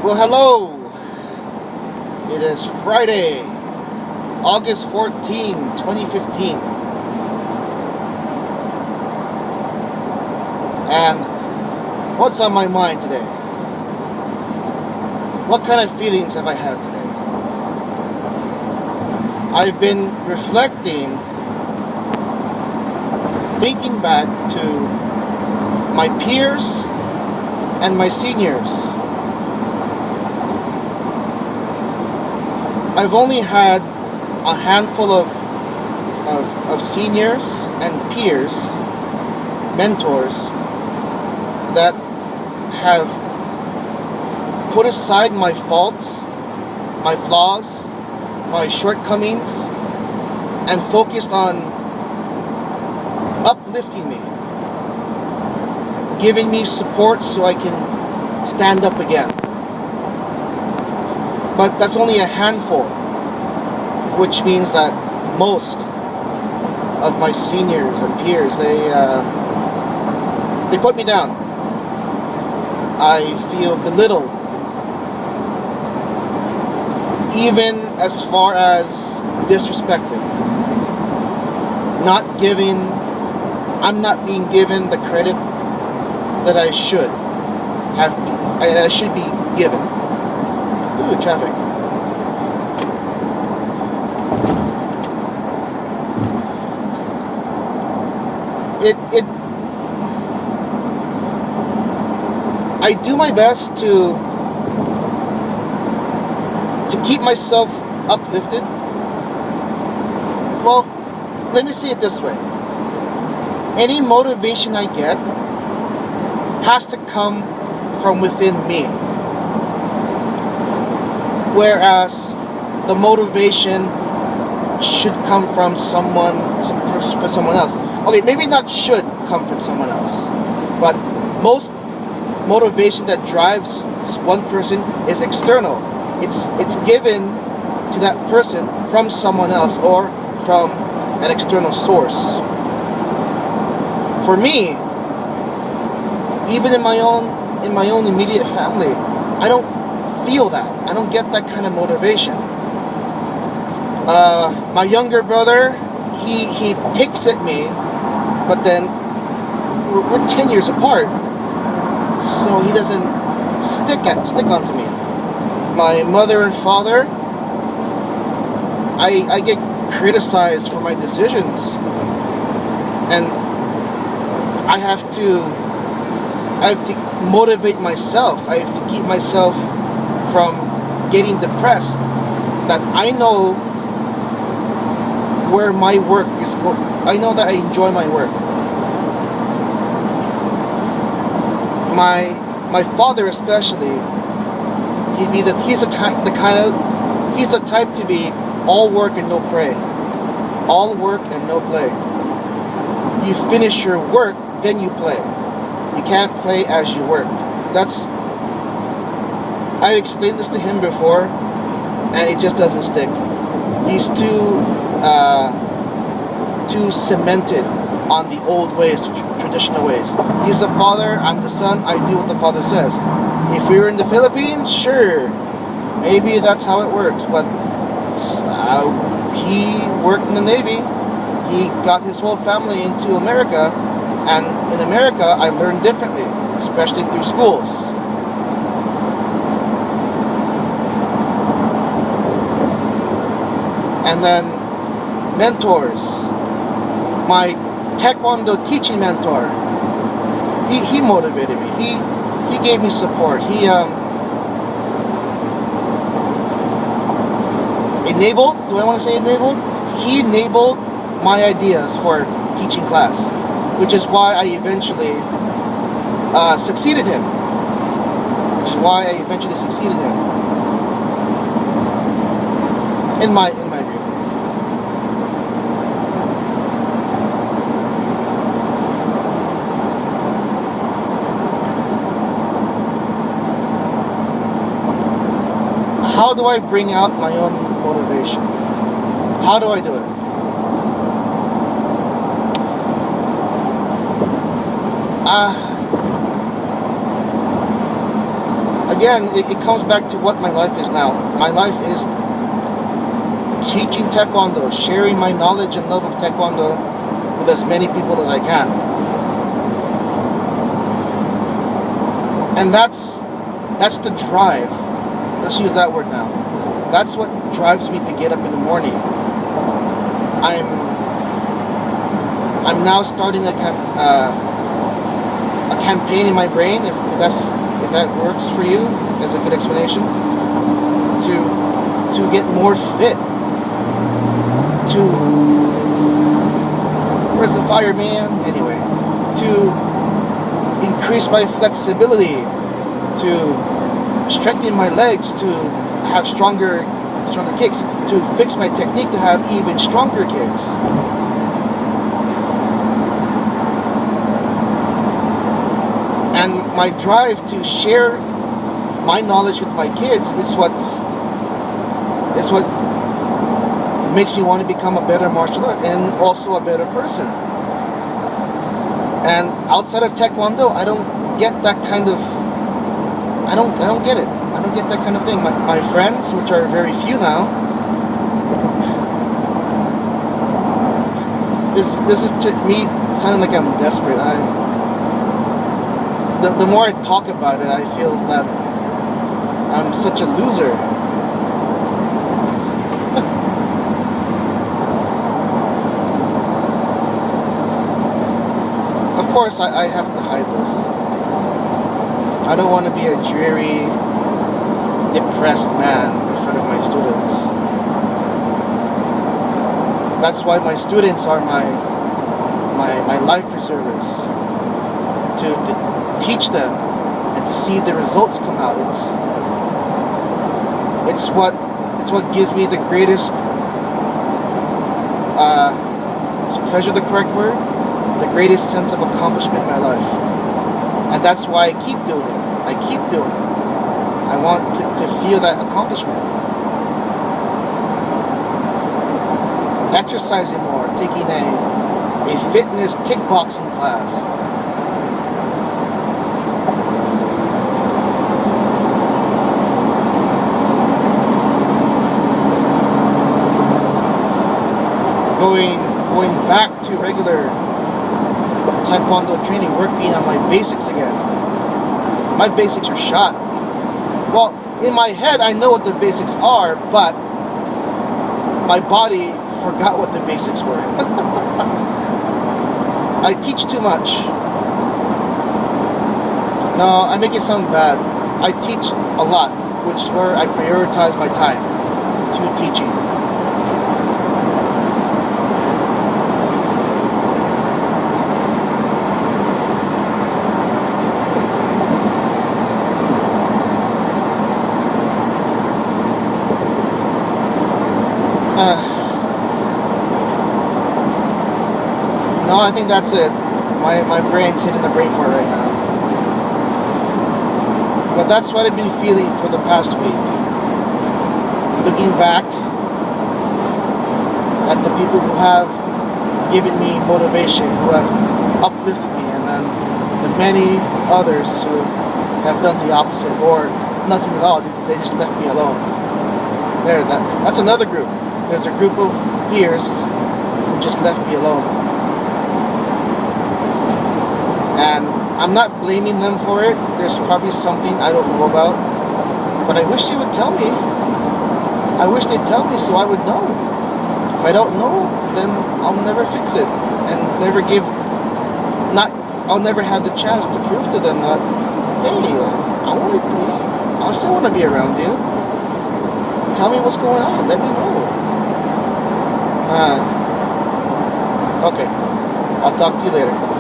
Well, hello. It is Friday, August 14, 2015. And what's on my mind today? What kind of feelings have I had today? I've been reflecting, thinking back to my peers and my seniors. I've only had a handful of seniors and peers, mentors, that have put aside my faults, my flaws, my shortcomings, and focused on uplifting me, giving me support so I can stand up again. But that's only a handful, which means that most of my seniors and peers, they put me down. I feel belittled, even as far as disrespected. I'm not being given the credit that I should have. I should be given. Ooh, traffic. I do my best to keep myself uplifted. Well, let me say it this way. Any motivation I get has to come from within me. Whereas the motivation should come from someone else. Okay, maybe not should come from someone else, but most motivation that drives one person is external. It's given to that person from someone else or from an external source. For me, even in my own immediate family, I don't feel that. I don't get that kind of motivation. My younger brother, he picks at me, but then we're 10 years apart, so he doesn't stick onto me. My mother and father, I get criticized for my decisions, and I have to motivate myself. I have to keep myself from getting depressed, that I know where my work is going. I know that I enjoy my work. My father especially, he's the type to be all work and no play. All work and no play. You finish your work, then you play. You can't play as you work. I've explained this to him before, and it just doesn't stick. He's too cemented on the old ways, traditional ways. He's the father, I'm the son, I do what the father says. If we were in the Philippines, sure, maybe that's how it works, but he worked in the Navy. He got his whole family into America, and in America, I learned differently, especially through schools. And then mentors. My Taekwondo teaching mentor, he motivated me. He gave me support. He enabled. Do I want to say enabled? He enabled my ideas for teaching class, which is why I eventually succeeded him. In my view. How do I bring out my own motivation? How do I do it? again, it comes back to what my life is now. My life is teaching Taekwondo, sharing my knowledge and love of Taekwondo with as many people as I can. And that's the drive. Let's use that word now. That's what drives me to get up in the morning. I'm now starting a campaign in my brain, if that works for you as a good explanation, to get more fit. Where's the fireman? Anyway, to increase my flexibility, to strengthen my legs, to have stronger kicks, to fix my technique to have even stronger kicks. And my drive to share my knowledge with my kids is what makes me want to become a better martial artist and also a better person. And outside of Taekwondo, I don't get that kind of. I don't get it. I don't get that kind of thing. My friends, which are very few now. This is me sounding like I'm desperate. The more I talk about it, I feel that I'm such a loser. Of course, I have to hide this. I don't want to be a dreary, depressed man in front of my students. That's why my students are my life preservers. To teach them and to see the results come out. It's what gives me the greatest is pleasure the correct word? The greatest sense of accomplishment in my life. And that's why I keep doing it. I keep doing it. I want to feel that accomplishment. Exercising more, taking a fitness kickboxing class. Going back to regular Taekwondo training, working on my basics again. My basics are shot. Well, in my head, I know what the basics are, but my body forgot what the basics were. I teach too much. No, I make it sound bad. I teach a lot, which is where I prioritize my time to teaching. No, I think that's it. My brain's hitting the brain fart right now. But that's what I've been feeling for the past week. Looking back at the people who have given me motivation, who have uplifted me, and then the many others who have done the opposite or nothing at all. They just left me alone. That's another group. There's a group of peers who just left me alone. And I'm not blaming them for it. There's probably something I don't know about. But I wish they would tell me. I wish they'd tell me so I would know. If I don't know, then I'll never fix it. And I'll never have the chance to prove to them that, hey, I still want to be around you. Tell me what's going on. Let me know. Okay. I'll talk to you later.